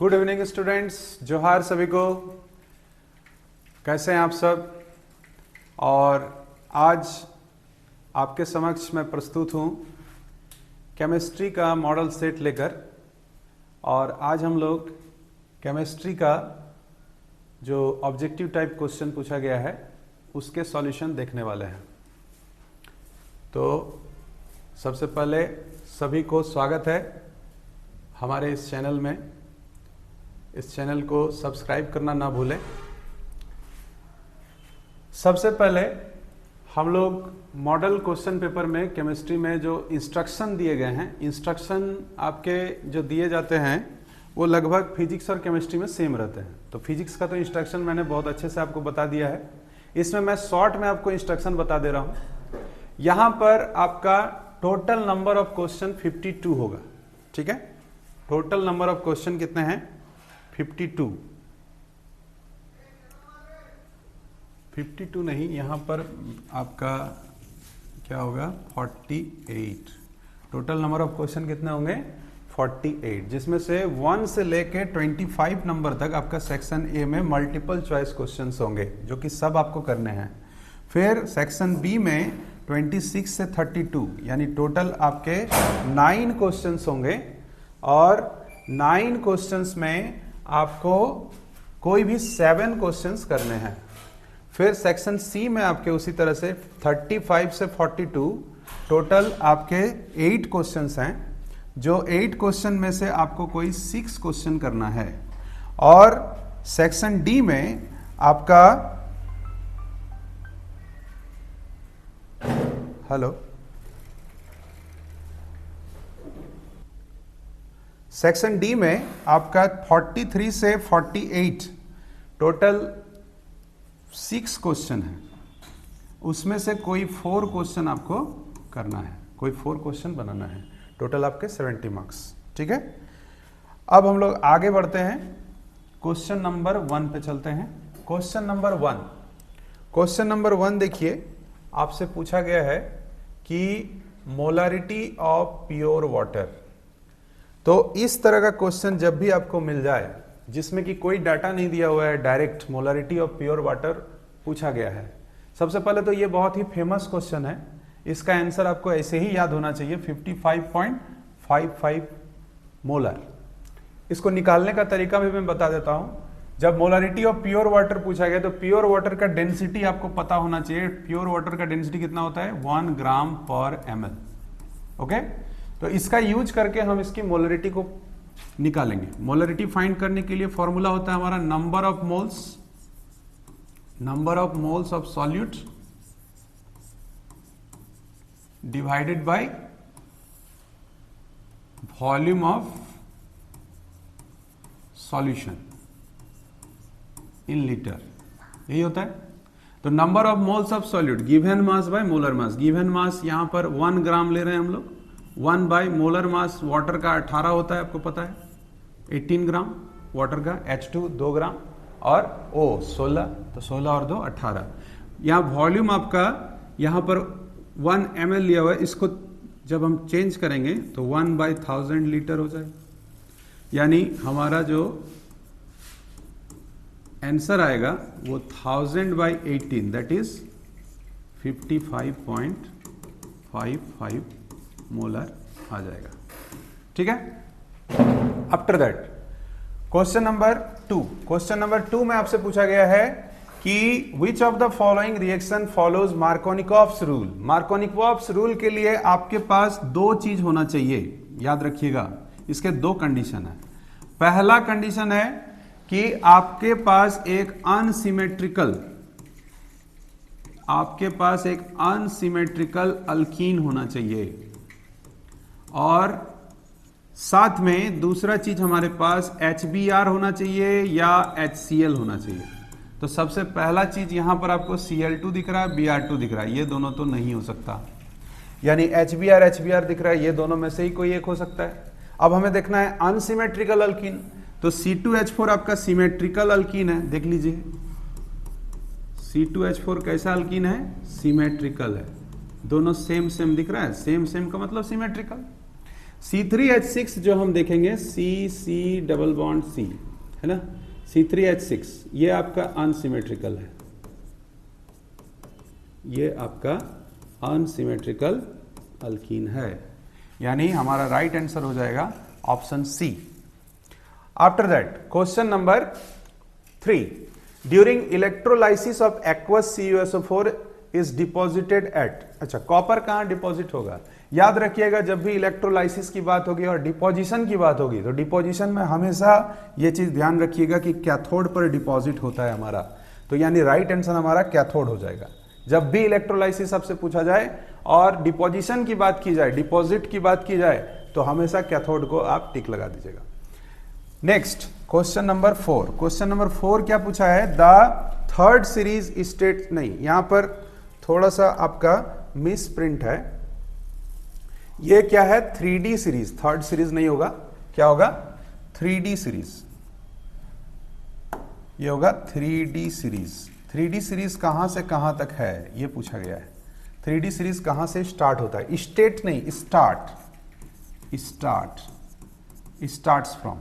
Good evening students, जोहार सभी को। कैसे हैं आप सब? और आज आपके समक्ष मैं प्रस्तुत हूं केमिस्ट्री का मॉडल सेट लेकर। और आज हम लोग केमिस्ट्री का जो ऑब्जेक्टिव टाइप क्वेश्चन पूछा गया है उसके सॉल्यूशन देखने वाले हैं। तो सबसे पहले सभी को स्वागत है हमारे इस चैनल में। इस चैनल को सब्सक्राइब करना ना भूलें। सबसे पहले हम लोग मॉडल क्वेश्चन पेपर में केमिस्ट्री में जो इंस्ट्रक्शन दिए गए हैं, इंस्ट्रक्शन आपके जो दिए जाते हैं वो लगभग फिजिक्स और केमिस्ट्री में सेम रहते हैं। तो फिजिक्स का तो इंस्ट्रक्शन मैंने बहुत अच्छे से आपको बता दिया है। इसमें मैं शॉर्ट में आपको इंस्ट्रक्शन बता दे रहा हूं। यहां पर आपका टोटल नंबर ऑफ क्वेश्चन 52 होगा। ठीक है, टोटल नंबर ऑफ क्वेश्चन कितने हैं? 52 नहीं, यहां पर आपका क्या होगा? 48। टोटल नंबर ऑफ क्वेश्चन कितने होंगे? 48, जिसमें से 1 से लेके 25 नंबर तक आपका सेक्शन ए में मल्टीपल चॉइस क्वेश्चंस होंगे जो कि सब आपको करने हैं। फिर सेक्शन बी में 26 से 32 यानी टोटल आपके 9 क्वेश्चंस होंगे। और 9 क्वेश्चंस में आपको कोई भी 7 क्वेश्चंस करने हैं। फिर सेक्शन सी में आपके उसी तरह से 35 से 42 टोटल आपके 8 क्वेश्चंस हैं, जो 8 क्वेश्चन में से आपको कोई 6 क्वेश्चन करना है। और सेक्शन डी में आपका सेक्शन डी में आपका 43 से 48 टोटल 6 क्वेश्चन है। उसमें से कोई 4 क्वेश्चन आपको करना है, कोई 4 क्वेश्चन बनाना है। टोटल आपके 70 मार्क्स। ठीक है, अब हम लोग आगे बढ़ते हैं, क्वेश्चन नंबर 1 पे चलते हैं। क्वेश्चन नंबर 1 देखिए, आपसे पूछा गया है कि मोलारिटी ऑफ प्योर वाटर। तो इस तरह का क्वेश्चन जब भी आपको मिल जाए जिसमें कि कोई डाटा नहीं दिया हुआ है, direct molarity of pure water पूछा गया है, सबसे पहले तो ये बहुत ही फेमस क्वेश्चन है। इसका आंसर आपको ऐसे ही याद होना चाहिए, 55.55 मोलर। इसको निकालने का तरीका भी मैं बता देता हूं। जब मोलारिटी ऑफ प्योर वाटर पूछा गया तो प्योर वाटर का डेंसिटी आपको पता होना चाहिए। प्योर वाटर का डेंसिटी कितना होता है? 1 ग्राम पर ml। ओके, तो इसका यूज करके हम इसकी मोलरिटी को निकालेंगे। मोलरिटी फाइंड करने के लिए फॉर्मूला होता है हमारा number of moles of solute divided by volume of solution in litre, यही होता है। तो number of moles of solute given mass by molar mass. Given mass यहां पर 1 ग्राम ले रहे हैं हम लोग। 1 बाय मोलर मास वाटर का 18 होता है, आपको पता है 18 ग्राम वाटर का। H2 2 ग्राम और O 16, तो 16 और 2 18। यहाँ वॉल्यूम आपका यहाँ पर 1 ml लिया हुआ है। इसको जब हम चेंज करेंगे तो 1/1000 लीटर हो जाए। यानी हमारा जो आंसर आएगा वो 1000/18 दैट इज 55.55 मोलर आ जाएगा। ठीक है, आफ्टर दैट क्वेश्चन नंबर 2 में आपसे पूछा गया है कि which of the following reaction follows Markovnikov's rule. Markovnikov's rule के लिए आपके पास 2 चीज होना चाहिए, याद रखिएगा। इसके 2 कंडीशन है। पहला कंडीशन है कि आपके पास एक अनसिमेट्रिकल अल्कीन होना चाहिए। और साथ में दूसरा चीज हमारे पास HBr होना चाहिए या HCl होना चाहिए। तो सबसे पहला चीज यहां पर आपको Cl2 दिख रहा है, Br2 दिख रहा है, ये दोनों तो नहीं हो सकता। यानी HBr दिख रहा है, ये दोनों में से ही कोई एक हो सकता है। अब हमें देखना है अनसिमेट्रिकल अल्कीन। तो C2H4 आपका सिमेट्रिकल अल्कीन है, देख लीजिए C2H4 कैसा अल्कीन है? सिमेट्रिकल है। दोनों सेम दिख रहा है, सेम का मतलब सिमेट्रिकल। C3H6 जो हम देखेंगे C डबल बॉन्ड C है ना, C3H6 ये आपका अनसिमेट्रिकल है, ये आपका अनसिमेट्रिकल अल्कीन है, यानी हमारा राइट आंसर हो जाएगा option C. After that question number 3, during electrolysis of aqueous CuSO4 is deposited at. अच्छा, कॉपर कहां डिपॉजिट होगा? याद रखिएगा, जब भी इलेक्ट्रोलाइसिस की बात होगी और डिपोजिशन की बात होगी तो डिपोजिशन में हमेशा ये चीज ध्यान रखिएगा कि कैथोड पर डिपॉजिट होता है हमारा, तो यानी राइट आंसर हमारा कैथोड हो जाएगा। जब भी इलेक्ट्रोलाइसिस आपसे पूछा जाए और डिपोजिशन की बात की जाए, डिपॉजिट की बात की जाए, तो हमेशा कैथोड को आप टिक लगा दीजिएगा। Next question number 4। Question number 4 क्या पूछा है? द थर्ड सीरीज स्टेट, नहीं यहां पर थोड़ा सा आपका मिस प्रिंट है, ये क्या है? 3D सीरीज, थर्ड सीरीज नहीं होगा, क्या होगा? 3D सीरीज, ये होगा 3D सीरीज। 3D सीरीज कहां से कहां तक है ये पूछा गया है। 3D सीरीज कहां से स्टार्ट होता है? स्टेट नहीं, स्टार्ट्स फ्रॉम।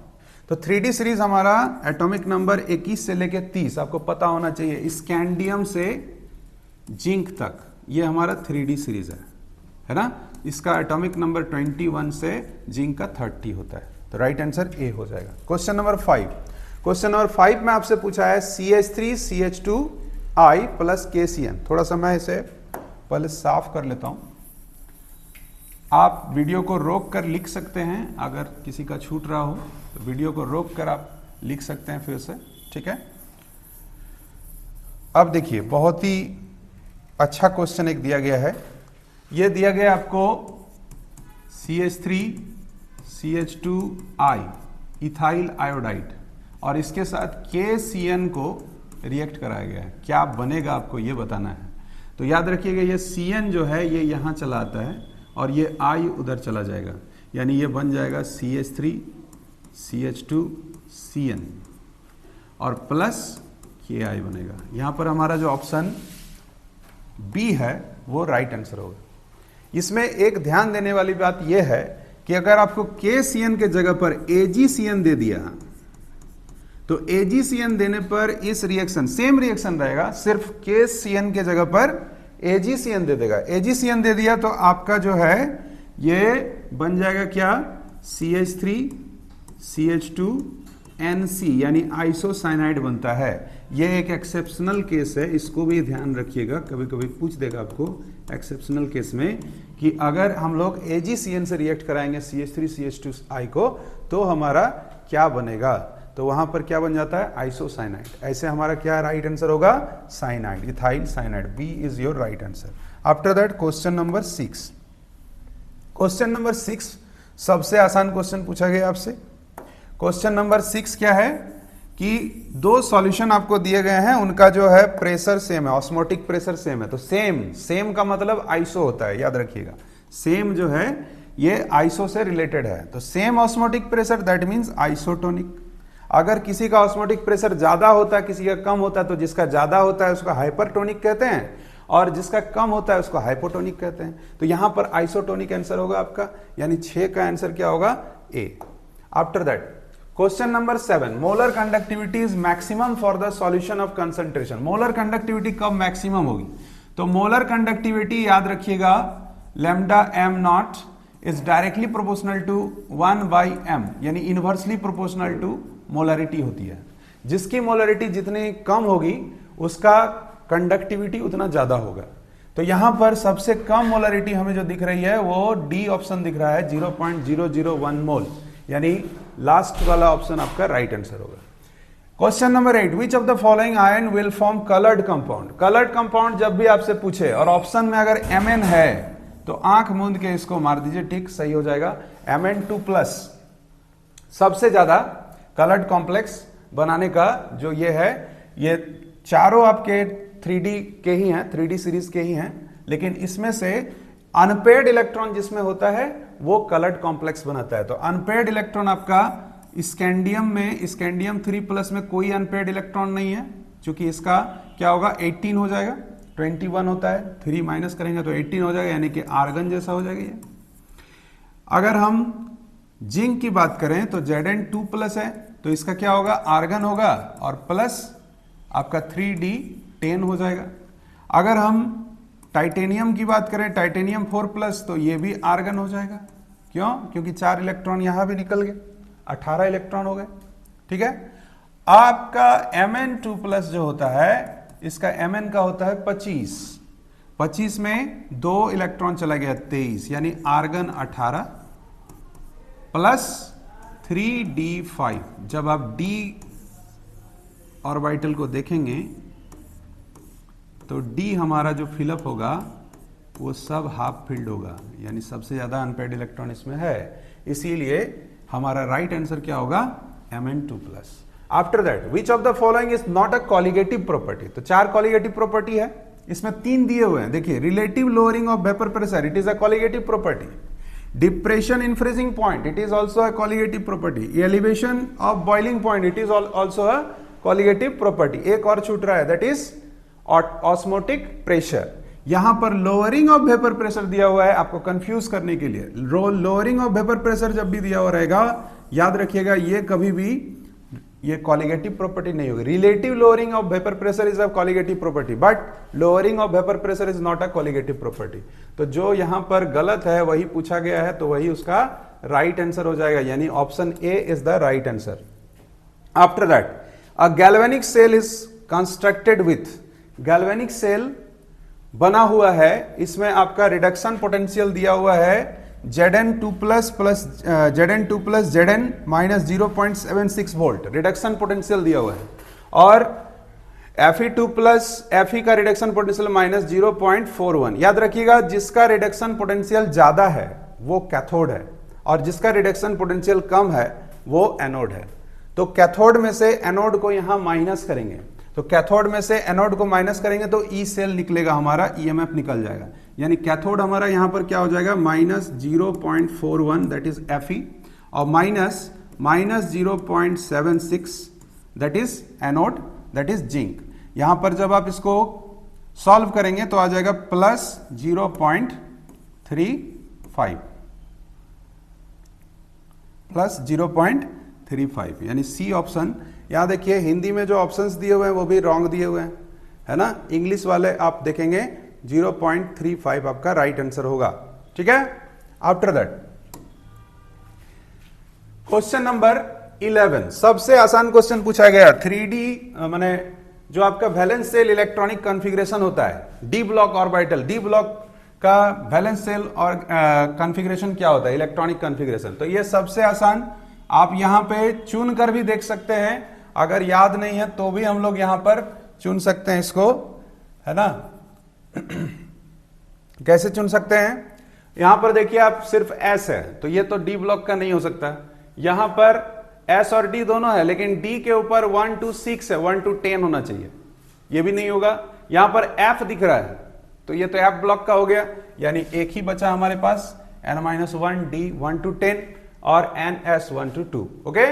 तो 3D सीरीज हमारा एटॉमिक नंबर 21 से लेके 30 आपको पता होना चाहिए, स्कैंडियम से जिंक तक ये हमारा 3D सीरीज है ना। इसका एटॉमिक नंबर 21 से जिंक का 30 होता है, तो राइट आंसर ए हो जाएगा। Question number 5। क्वेश्चन नंबर 5 में आपसे पूछा है CH3CH2I प्लस KCN। थोड़ा सा मैं इसे पहले साफ कर लेता हूं, आप वीडियो को रोक कर लिख सकते हैं, अगर किसी का छूट रहा हो तो वीडियो को रोक कर आप लिख सकते हैं फिर से, ठीक है। अब देखिए, बहुत ही अच्छा क्वेश्चन एक दिया गया है, ये दिया गया आपको CH3CH2I इथाइल आयोडाइड और इसके साथ KCN को रिएक्ट कराया गया है, क्या बनेगा आपको ये बताना है। तो याद रखिएगा, ये CN जो है ये यहां चला आता है और ये I उधर चला जाएगा, यानी ये बन जाएगा CH3CH2CN और प्लस KI बनेगा। यहां पर हमारा जो ऑप्शन बी है वो राइट आंसर होगा। इसमें एक ध्यान देने वाली बात यह है कि अगर आपको KCN के जगह पर AgCN दे दिया तो AgCN देने पर इस रिएक्शन सेम रिएक्शन रहेगा, सिर्फ KCN के जगह पर AgCN दे देगा। AgCN दे दिया तो आपका जो है ये बन जाएगा क्या? CH3CH2NC यानी आइसोसाइनाइड बनता है। ये एक एक्सेप्शनल केस है, इसको भी ध्यान रखिएगा, कभी कभी पूछ देगा आपको एक्सेप्शनल केस में कि अगर हम लोग AgCN से रिएक्ट कराएंगे CH3CH2I को तो हमारा क्या बनेगा, तो वहां पर क्या बन जाता है? आइसोसाइनाइड। ऐसे हमारा क्या राइट आंसर होगा? Cyanide, ethyl cyanide. B is your right answer. After that question number 6। Question number 6 सबसे आसान क्वेश्चन पूछा गया आपसे। क्वेश्चन नंबर 6 क्या है कि दो सॉल्यूशन आपको दिए गए हैं, उनका जो है प्रेशर सेम है, ऑस्मोटिक प्रेशर सेम है। तो सेम का मतलब आइसो होता है, याद रखिएगा। सेम जो है ये आइसो से रिलेटेड है, तो same osmotic pressure that means isotonic. अगर किसी का ऑस्मोटिक प्रेशर ज्यादा होता है, किसी का कम होता है, तो जिसका ज्यादा होता है उसको हाइपरटोनिक कहते हैं और जिसका कम होता है उसको हाइपोटोनिक कहते हैं। तो यहां पर आइसोटोनिक आंसर होगा आपका, यानी 6 का आंसर क्या होगा? A. After that question number 7, molar conductivity is maximum for the solution of concentration. Molar conductivity कब मैक्सिमम होगी? तो मोलर कंडक्टिविटी याद रखिएगा, lambda m not is directly proportional to 1/m, यानी इनवर्सली प्रोपोर्शनल टू मोलरिटी होती है। जिसकी molarity जितनी कम होगी उसका कंडक्टिविटी उतना ज्यादा होगा। तो यहां पर सबसे कम मोलरिटी हमें जो दिख रही है वो डी ऑप्शन दिख रहा है, 0.001 मोल, यानी लास्ट वाला ऑप्शन आपका राइट आंसर होगा। Question number 8, which of the following ion will form coloured compound. Coloured compound जब भी आपसे पूछे और ऑप्शन में अगर Mn है तो आंख मूंद के इसको मार दीजिए, ठीक सही हो जाएगा। Mn2+ सबसे ज्यादा कलर्ड कॉम्प्लेक्स बनाने का जो ये है, ये चारों आपके 3D के ही हैं, 3D सीरीज के ही हैं, लेकिन इसमें से अनपेयर्ड इलेक्ट्रॉन जिसमें होता है वो कलर्ड कॉम्प्लेक्स बनाता है। तो अनपेयर्ड इलेक्ट्रॉन आपका स्कैंडियम में, स्कैंडियम 3+ में कोई अनपेयर्ड इलेक्ट्रॉन नहीं है, क्योंकि इसका क्या होगा? 18 हो जाएगा, 21 होता है, 3 माइनस करेंगे तो 18 हो जाएगा, यानी कि आर्गन जैसा हो जाएगा ये। अगर हम जिंक की बात करें तो Zn2+ है, तो इसका क्या होगा, आर्गन होगा और प्लस आपका 3d10 हो जाएगा। अगर हम टाइटेनियम की बात करें, टाइटेनियम 4+, तो ये भी आर्गन हो जाएगा। क्यों? क्योंकि 4 इलेक्ट्रॉन यहां भी निकल गए, 18 इलेक्ट्रॉन हो गए। ठीक है, आपका Mn2+ जो होता है, इसका Mn का होता है 25, 25 में 2 इलेक्ट्रॉन चला गया 23, यानी आर्गन 18 प्लस 3d5। जब आप d ऑर्बिटल को देखेंगे तो d हमारा जो फिलअप होगा वो सब हाफ फिल्ड होगा, यानी सबसे ज्यादा अनपेयर्ड इलेक्ट्रॉन इसमें है, इसीलिए हमारा राइट आंसर क्या होगा, Mn2+। After that which of the following is not a colligative property. तो 4 कॉलिगेटिव प्रॉपर्टी है, इसमें 3 दिए हुए हैं। देखिए, relative lowering of vapour pressure, it is a colligative property. Depression in freezing point, it is also a colligative property. Elevation of boiling point, it is also a colligative property. एक और छूट रहा है, दैट इज ऑस्मोटिक प्रेशर। यहां पर lowering of vapour pressure दिया हुआ है आपको कंफ्यूज करने के लिए। लोअरिंग ऑफ वेपर प्रेशर जब भी दिया हुआ रहेगा, याद रखिएगा ये कभी भी ये कॉलिगेटिव प्रॉपर्टी नहीं होगी। Relative lowering of vapour pressure is a colligative property, but lowering of vapour pressure is not a colligative property. तो जो यहां पर गलत है वही पूछा गया है, तो वही उसका राइट आंसर हो जाएगा, यानी option A is the right answer. After that a galvanic cell is constructed with, galvanic cell बना हुआ है, इसमें आपका रिडक्शन पोटेंशियल दिया हुआ है Zn2+ Zn minus 0.76 volt reduction potential दिया हुआ है, और Fe2+ Fe का रिडक्शन पोटेंशियल माइनस 0.41। याद रखिएगा, जिसका रिडक्शन पोटेंशियल ज्यादा है वो कैथोड है, और जिसका रिडक्शन पोटेंशियल कम है वो एनोड है। तो कैथोड में से एनोड को यहां माइनस करेंगे, तो कैथोड में से एनोड को माइनस करेंगे तो ई सेल निकलेगा, हमारा ईएमएफ निकल जाएगा, यानी कैथोड हमारा यहां पर क्या हो जाएगा, माइनस 0.41 दैट इज Fe, और minus 0.76 that is anode that is zinc. यहां पर जब आप इसको सॉल्व करेंगे तो आ जाएगा प्लस 0.35 प्लस 0.35, यानी सी ऑप्शन। यहां देखिए, हिंदी में जो ऑप्शंस दिए हुए हैं वो भी रॉन्ग दिए हुए हैं, है ना। इंग्लिश वाले आप देखेंगे 0.35 आपका राइट आंसर होगा। ठीक है, आफ्टर दैट क्वेश्चन नंबर 11, सबसे आसान क्वेश्चन पूछा गया। 3D माने जो आपका वैलेंस सेल इलेक्ट्रॉनिक कॉन्फ़िगरेशन होता है, D block orbital, D block का वैलेंस सेल और कॉन्फ़िगरेशन क्या होता है, इलेक्ट्रॉनिक कॉन्फ़िगरेशन। तो ये सबसे आसान, आप यहां पे चुन कर भी देख सकते हैं, अगर याद नहीं है तो भी हम लोग यहां पर चुन सकते हैं इसको, है ना। कैसे चुन सकते हैं, यहां पर देखिए आप सिर्फ एस है, तो ये तो डी ब्लॉक का नहीं हो सकता। यहां पर एस और डी दोनों है, लेकिन डी के ऊपर 1 to 6 है, 1 to 10 होना चाहिए, ये भी नहीं होगा। यहां पर एफ दिख रहा है, तो ये तो एफ ब्लॉक का हो गया, यानी एक ही बचा हमारे पास n-1 d 1 to 10 और ns 1 to 2। Okay,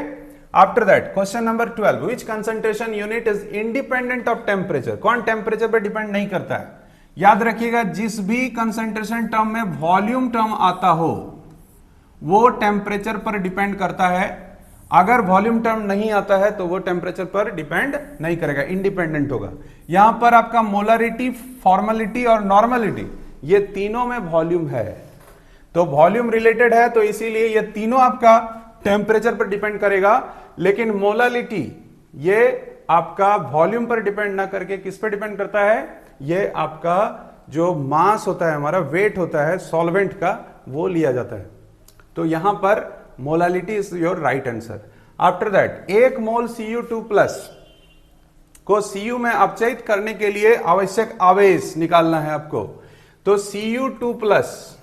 after that question number 12, which concentration unit is independent of temperature. कौन टेम्परेचर पर डिपेंड नहीं करता है। याद रखिएगा, जिस भी कंसंट्रेशन टर्म में वॉल्यूम टर्म आता हो वो टेम्परेचर पर डिपेंड करता है। अगर वॉल्यूम टर्म नहीं आता है तो वो टेम्परेचर पर डिपेंड नहीं करेगा, इंडिपेंडेंट होगा। यहां पर आपका मोलरिटी, फॉर्मेलिटी और नॉर्मलिटी, ये तीनों में वॉल्यूम है, तो वॉल्यूम रिलेटेड है, तो इसीलिए ये तीनों आपका टेम्परेचर पर डिपेंड करेगा। लेकिन मोलालिटी ये आपका वॉल्यूम पर डिपेंड ना करके किस पर डिपेंड करता है, ये आपका जो मास होता है, हमारा वेट होता है सॉल्वेंट का, वो लिया जाता है। तो यहां पर molality is your right answer. After that 1 mole Cu2+ को Cu में अपचयित करने के लिए आवश्यक आवेश निकालना है आपको। तो Cu2+,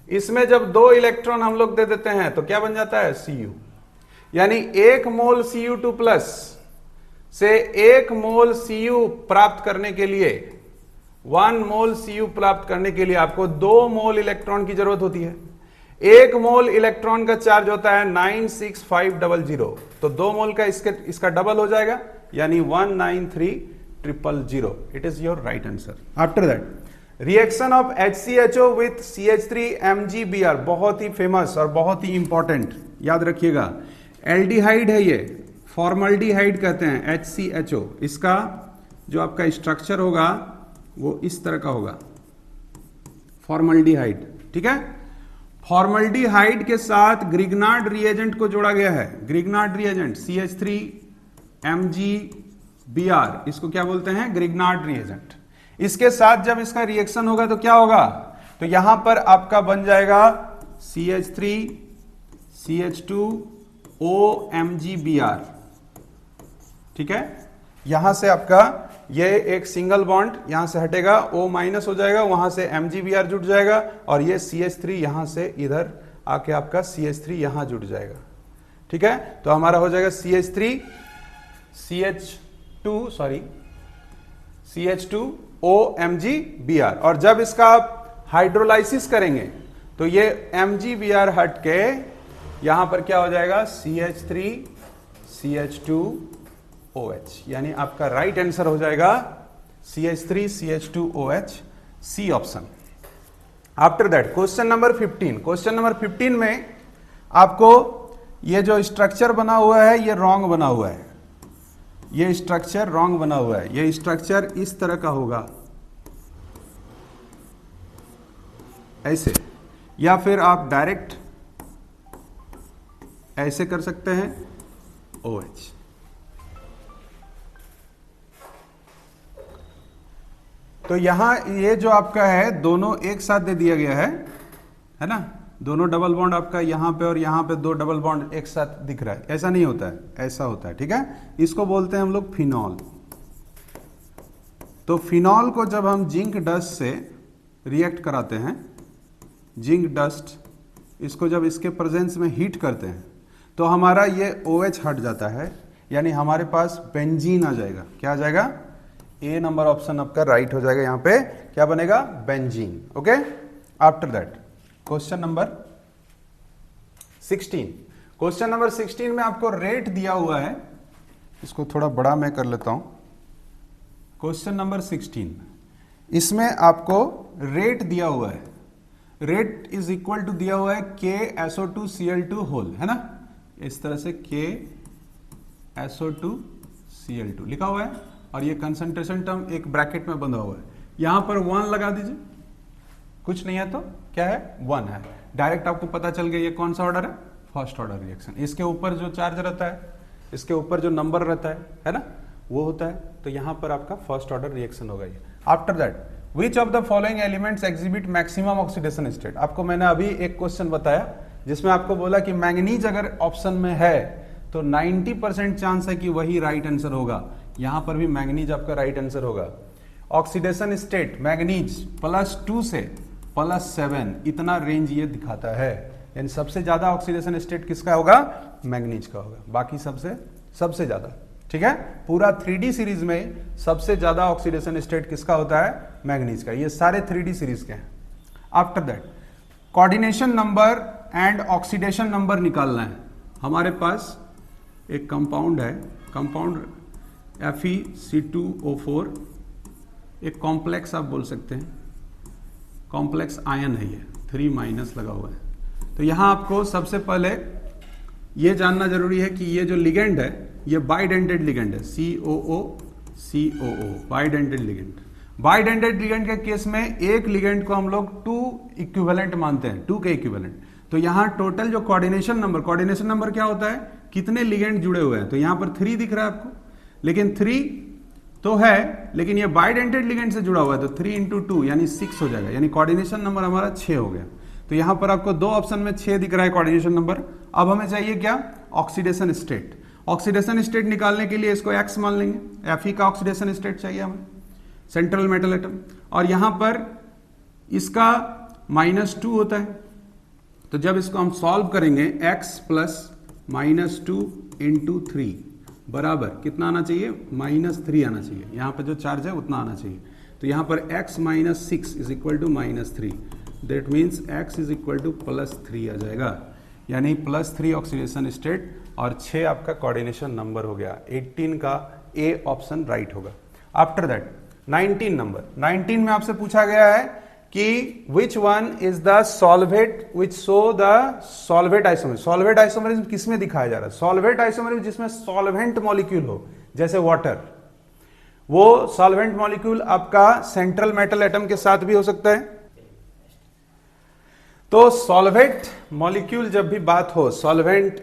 इसमें जब 2 इलेक्ट्रॉन हम लोग दे देते हैं तो क्या बन जाता है, Cu। यानी 1 मोल Cu2+ से 1 मोल Cu प्राप्त करने के लिए, 1 मोल Cu प्राप्त करने के लिए आपको 2 मोल इलेक्ट्रॉन की जरूरत होती है। 1 मोल इलेक्ट्रॉन का चार्ज होता है 96500, तो 2 मोल का इसका डबल हो जाएगा, यानी 193000। It is your right answer. After that reaction of HCHO with CH3MgBr, बहुत ही फेमस और बहुत ही इंपॉर्टेंट, याद रखिएगा। एल्डिहाइड है ये, फॉर्मल्डिहाइड कहते हैं HCHO। इसका जो आपका स्ट्रक्चर होगा वो इस तरह का होगा, फॉर्मल्डिहाइड, ठीक है। फॉर्मल्डिहाइड के साथ ग्रिग्नार्ड रिएजेंट को जोड़ा गया है। ग्रिग्नार्ड रिएजेंट CH3MgBr, इसको क्या बोलते हैं? Grignard reagent. इसके साथ जब इसका रिएक्शन होगा तो क्या होगा? तो यहां पर आपका बन जाएगा CH3CH2OMgBr, ठीक है। यहां से आपका ये एक सिंगल बॉन्ड यहां से हटेगा, O माइनस हो जाएगा, वहां से MgBr जुड़ जाएगा और ये CH3 यहां से इधर आके आपका CH3 यहां जुड़ जाएगा, ठीक है। तो हमारा हो जाएगा CH2OMgBr। और जब इसका आप हाइड्रोलाइसिस करेंगे तो ये MgBr हट के यहां पर क्या हो जाएगा? CH3CH2OH, यानी आपका राइट आंसर हो जाएगा CH3CH2OH, C option. After that question number 15। Question number 15 में आपको ये जो स्ट्रक्चर बना हुआ है ये रॉन्ग बना हुआ है, ये स्ट्रक्चर रॉन्ग बना हुआ है। ये स्ट्रक्चर इस तरह का होगा, ऐसे, या फिर आप डायरेक्ट ऐसे कर सकते हैं, OH। तो यहां ये जो आपका है दोनों एक साथ दे दिया गया है ना। दोनों डबल बॉन्ड आपका यहां पे और यहां पे दो डबल बॉन्ड एक साथ दिख रहा है, ऐसा नहीं होता है, ऐसा होता है, ठीक है। इसको बोलते हैं हम लोग फिनॉल। तो फिनॉल को जब हम जिंक डस्ट से रिएक्ट कराते हैं, जिंक डस्ट, इसको जब इसके प्रेजेंस में हीट करते हैं तो हमारा ये OH हट जाता है, यानी हमारे पास बेंजीन आ जाएगा। क्या आ जाएगा? ए नंबर ऑप्शन आपका राइट हो जाएगा। यहां पे क्या बनेगा? Benzene. Okay. After that question number 16। Question number 16 में आपको रेट दिया हुआ है, इसको थोड़ा बड़ा मैं कर लेता हूं। क्वेश्चन नंबर 16, इसमें आपको रेट दिया हुआ है। रेट इज इक्वल टू दिया हुआ है KSO2Cl2 होल, है ना, इस तरह से KSO2Cl2 लिखा हुआ है और ये कंसंट्रेशन टर्म एक ब्रैकेट में बंधा हुआ है। यहां पर 1 लगा दीजिए, कुछ नहीं है तो क्या है? 1 है। डायरेक्ट आपको पता चल गया ये कौन सा ऑर्डर है? First order reaction. इसके ऊपर जो चार्ज रहता है, इसके ऊपर जो नंबर रहता है ना, वो होता है। तो यहां पर आपका फर्स्ट ऑर्डर रिएक्शन होगा ये। After that which of the following elements exhibit maximum oxidation state. आपको मैंने अभी एक क्वेश्चन बताया जिसमें आपको बोला कि मैंगनीज अगर ऑप्शन में है तो 90% चांस है कि वही राइट आंसर होगा। यहां पर भी मैंगनीज आपका राइट आंसर होगा। ऑक्सीडेशन स्टेट मैंगनीज +2 से +7, इतना रेंज ये दिखाता है, यानी सबसे ज्यादा ऑक्सीडेशन स्टेट किसका होगा? मैंगनीज का होगा, बाकी सबसे ज्यादा, ठीक है। पूरा 3D सीरीज में सबसे ज्यादा ऑक्सीडेशन स्टेट किसका होता है? मैंगनीज का। ये सारे 3D सीरीज के हैं। After that coordination number and oxidation number निकालना है। हमारे पास एक कंपाउंड है, कंपाउंड FeC2O4, एक कॉम्प्लेक्स आप बोल सकते हैं, कॉम्प्लेक्स आयन है ये, 3- लगा हुआ है। तो यहां आपको सबसे पहले ये जानना जरूरी है कि ये जो लिगेंड है ये बाइडेंटेड लिगेंड है, COO bidentate ligand. Bidentate ligand के केस में एक लिगेंड को हम लोग 2 इक्विवेलेंट मानते हैं, 2 के इक्विवेलेंट। तो यहां टोटल जो कोऑर्डिनेशन नंबर क्या होता है? कितने लिगेंड जुड़े हुए हैं। तो यहां पर 3 दिख रहा है आपको, लेकिन 3 तो है, लेकिन ये बाइडेंटेड लिगेंड से जुड़ा हुआ है, तो 3 × 2 यानी 6 हो जाएगा, यानी कोऑर्डिनेशन नंबर हमारा 6 हो गया। तो यहां पर आपको 2 ऑप्शन में 6 दिख रहा है कोऑर्डिनेशन नंबर। अब हमें चाहिए क्या? Oxidation state. ऑक्सीडेशन स्टेट निकालने के लिए इसको X मान लेंगे, Fe का ऑक्सीडेशन स्टेट चाहिए हमें, सेंट्रल मेटल एटम। और यहां पर इसका -2 होता है। तो जब इसको हम सॉल्व करेंगे, X + -2 × 3 बराबर कितना आना चाहिए? -3 आना चाहिए। यहां पर जो चार्ज है उतना आना चाहिए। तो यहां पर X - 6 = -3, दैट मीन्स X = +3 आ जाएगा, यानी +3 ऑक्सीडेशन स्टेट और 6 आपका कोऑर्डिनेशन नंबर हो गया। 18 का A ऑप्शन राइट होगा। आफ्टर दैट 19 नंबर, 19 में आपसे पूछा गया है कि which one is the solvate which show the solvate isomerism. Solvate isomerism किसमें दिखाया जा रहा है? सॉल्वेट आइसोमरिज्म जिसमें सॉल्वेंट मॉलिक्यूल हो, जैसे वाटर। वो सॉल्वेंट मॉलिक्यूल आपका सेंट्रल मेटल एटम के साथ भी हो सकता है। तो सॉल्वेंट मॉलिक्यूल जब भी बात हो, सॉल्वेंट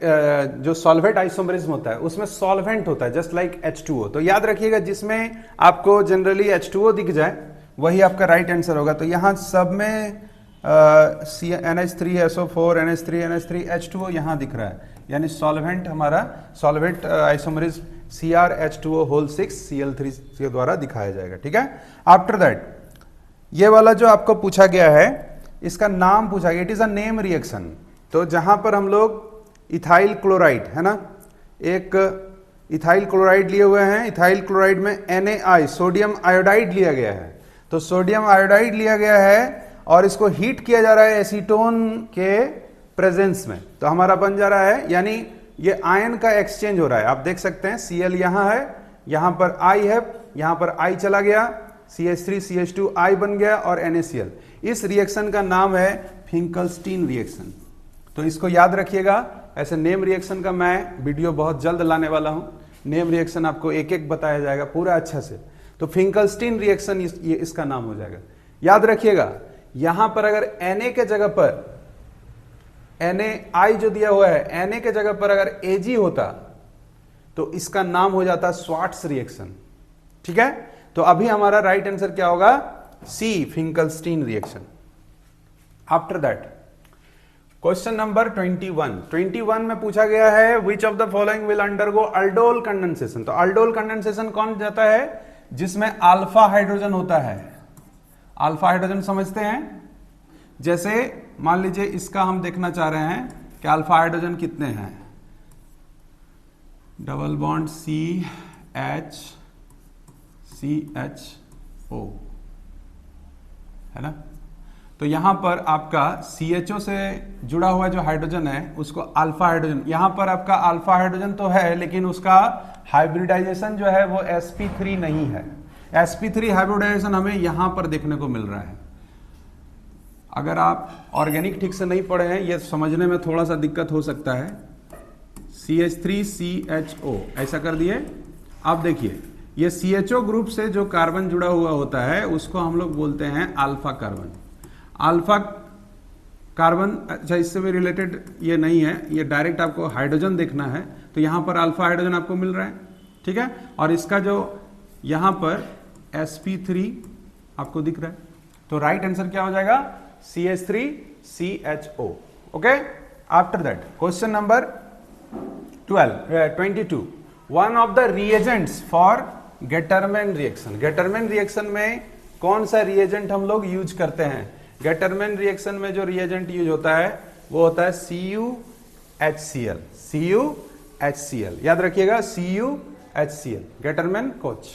जो सॉल्वेट आइसोमरिज्म होता है उसमें सॉल्वेंट होता है जस्ट लाइक H2O। तो याद रखिएगा जिसमें आपको जनरली H2O दिख जाए वही आपका राइट आंसर होगा। तो यहां सब में NH3SO4 NH3 H2O यहां दिख रहा है, यानी सॉल्वेंट हमारा सॉल्वेट आइसोमरिज्म CrH2O6 Cl3 के द्वारा दिखाया जाएगा। ठीक है। आफ्टर दैट ये वाला जो आपको पूछा गया है इसका नाम पूछा गया, it is a name reaction. तो जहां पर हम लोग इथाइल क्लोराइड है ना, एक इथाइल क्लोराइड लिए हुए हैं, इथाइल क्लोराइड में NaI सोडियम आयोडाइड लिया गया है। तो सोडियम आयोडाइड लिया गया है और इसको हीट किया जा रहा है एसीटोन के प्रेजेंस में, तो हमारा बन जा रहा है, यानी ये आयन का एक्सचेंज हो रहा है। आप देख सकते हैं Cl यहां है, यहां पर I है, यहां पर I चला गया, CH3 CH2 I बन गया और NaCl। इस रिएक्शन का नाम है फिंकलस्टीन रिएक्शन। तो इसको याद रखिएगा। ऐसे नेम रिएक्शन का मैं वीडियो बहुत जल्द लाने वाला हूं। नेम रिएक्शन आपको एक एक बताया जाएगा पूरा अच्छा से। तो फिंकलस्टीन रिएक्शन ये इसका नाम हो जाएगा। याद रखिएगा यहां पर अगर Na के जगह पर NaI जो दिया हुआ है, Na के जगह पर अगर Ag होता तो इसका नाम हो जाता स्वार्ट्स रिएक्शन। ठीक है। तो अभी हमारा राइट आंसर क्या होगा? C, Finkelstein reaction. After that question number 21 में पूछा गया है which of the following will undergo aldol condensation. तो अल्डोल कंडेंसेशन कौन जाता है? जिसमें अल्फा हाइड्रोजन होता है। अल्फा हाइड्रोजन समझते हैं, जैसे मान लीजिए इसका हम देखना चाह रहे हैं कि अल्फा हाइड्रोजन कितने हैं। डबल बॉन्ड CHO है ना। तो यहां पर आपका CHO से जुड़ा हुआ जो हाइड्रोजन है उसको अल्फा हाइड्रोजन, यहां पर आपका अल्फा हाइड्रोजन तो है लेकिन उसका हाइब्रिडाइजेशन जो है वो sp3 नहीं है। sp3 हाइब्रिडाइजेशन हमें यहां पर देखने को मिल रहा है। अगर आप ऑर्गेनिक ठीक से नहीं पढ़े हैं, ये समझने में थोड़ा सा दिक्कत हो सकता है। CH3CHO ऐसा कर दिए। आप देखिए ये CHO ग्रुप से जो कार्बन जुड़ा हुआ होता है उसको हम लोग बोलते हैं अल्फा कार्बन। अल्फा कार्बन, अच्छा इससे भी रिलेटेड ये नहीं है, ये डायरेक्ट आपको हाइड्रोजन देखना है। तो यहां पर अल्फा हाइड्रोजन आपको मिल रहा है। ठीक है। और इसका जो यहां पर sp3 आपको दिख रहा है। तो राइट आंसर क्या हो जाएगा? CH3CHO। Okay. After that question number 22 one of the reagents for Gattermann reaction. Gattermann reaction में कौन सा रिएजेंट हम लोग यूज करते हैं? गेटरमैन रिएक्शन में जो रिएजेंट यूज होता है वो होता है CuHCl। CuHCl याद रखिएगा, CuHCl गेटरमैन कोच।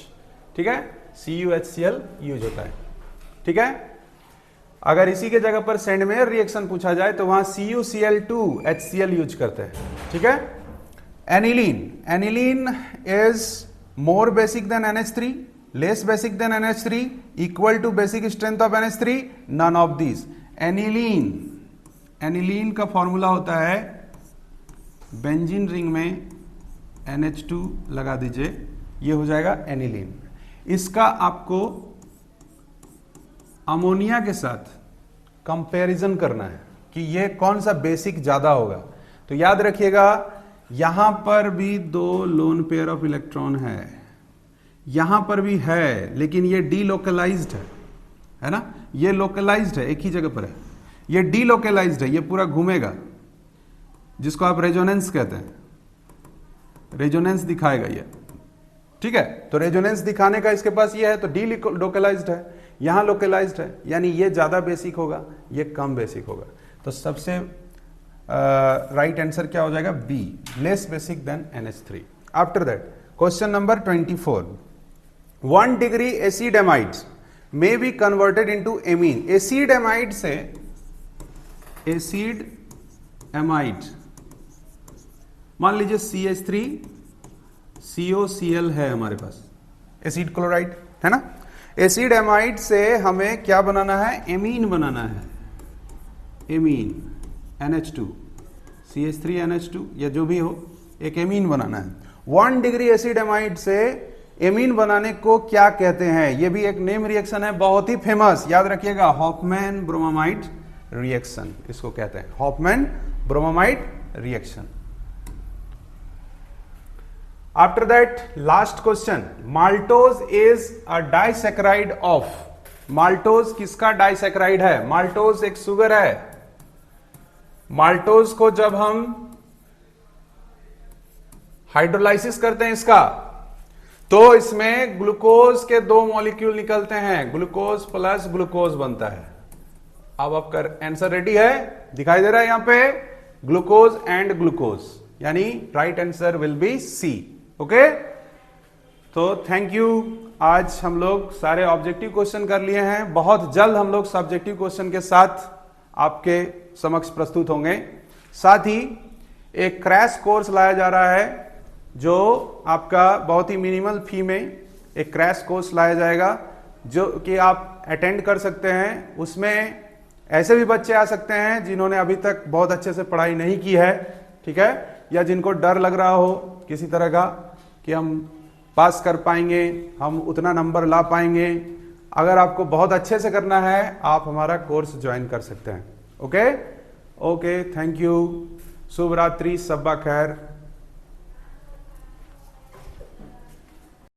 ठीक है। CuHCl यूज होता है। ठीक है। अगर इसी के जगह पर सेंडमेयर रिएक्शन पूछा जाए तो वहां CuCl2HCl यूज करते हैं। ठीक है। Aniline is more basic than NH3, less basic than NH3, equal to basic strength of NH3, none of these. Aniline का फॉर्मूला होता है, बेंजीन रिंग में NH2 लगा दीजिए, ये हो जाएगा एनिलीन। इसका आपको अमोनिया के साथ कंपैरिजन करना है कि ये कौन सा बेसिक ज्यादा होगा। तो याद रखिएगा यहां पर भी 2 लोन पेयर ऑफ इलेक्ट्रॉन है, यहां पर भी है, लेकिन ये डीलोकलाइज्ड है ना। ये लोकलाइज्ड है, एक ही जगह पर है। ये डीलोकलाइज्ड है, ये पूरा घूमेगा, जिसको आप रेजोनेंस कहते हैं। रेजोनेंस दिखाएगा ये। ठीक है। तो रेजोनेंस दिखाने का इसके पास ये है, तो डी लोकलाइज्ड है, यहां लोकलाइज्ड है, यानी ये ज्यादा बेसिक होगा, ये कम बेसिक होगा। तो सबसे राइट आंसर क्या हो जाएगा? B, less basic than NH3। After that question number 24 1 degree acid amides may be converted into amine. Acid amide से एसिड एमाइड, मान लीजिए CH3COCl है हमारे पास, एसिड क्लोराइड है ना। एसिड एमाइड से हमें क्या बनाना है, एमीन बनाना है, एमीन NH2 CH3NH2 या जो भी हो, एक एमीन बनाना है। 1 डिग्री एसिड एमाइड से एमीन बनाने को क्या कहते हैं, ये भी एक नेम रिएक्शन है, बहुत ही फेमस, याद रखिएगा, हॉफमैन ब्रोमामाइड रिएक्शन इसको कहते हैं, Hofmann bromamide reaction. After that last question, maltose is a disaccharide of, maltose किसका डाइसैकेराइड है, माल्टोज एक शुगर है, माल्टोज को जब हम हाइड्रोलाइसिस करते हैं इसका, तो इसमें ग्लूकोज के 2 मॉलिक्यूल निकलते हैं, ग्लूकोज प्लस ग्लूकोज बनता है। अब आपका आंसर रेडी है, दिखाई दे रहा है यहां पे, ग्लूकोज एंड ग्लूकोज, यानी right answer will be C. Okay, तो थैंक यू, आज हम लोग सारे ऑब्जेक्टिव क्वेश्चन कर लिए हैं, बहुत जल्द हम लोग सब्जेक्टिव क्वेश्चन के साथ आपके समक्ष प्रस्तुत होंगे। साथ ही एक क्रैश कोर्स लाया जा रहा है, जो आपका बहुत ही मिनिमल फी में एक क्रैश कोर्स लाया जाएगा, जो कि आप अटेंड कर सकते हैं। उसमें ऐसे भी बच्चे आ सकते हैं जिन्होंने अभी तक बहुत अच्छे से पढ़ाई नहीं की है, ठीक है, या जिनको डर लग रहा हो किसी तरह का कि हम पास कर पाएंगे, हम उतना नंबर ला पाएंगे। अगर आपको बहुत अच्छे से करना है, आप हमारा कोर्स ज्वाइन कर सकते हैं। ओके, थैंक यू, शुभ रात्रि, सब्बा खैर।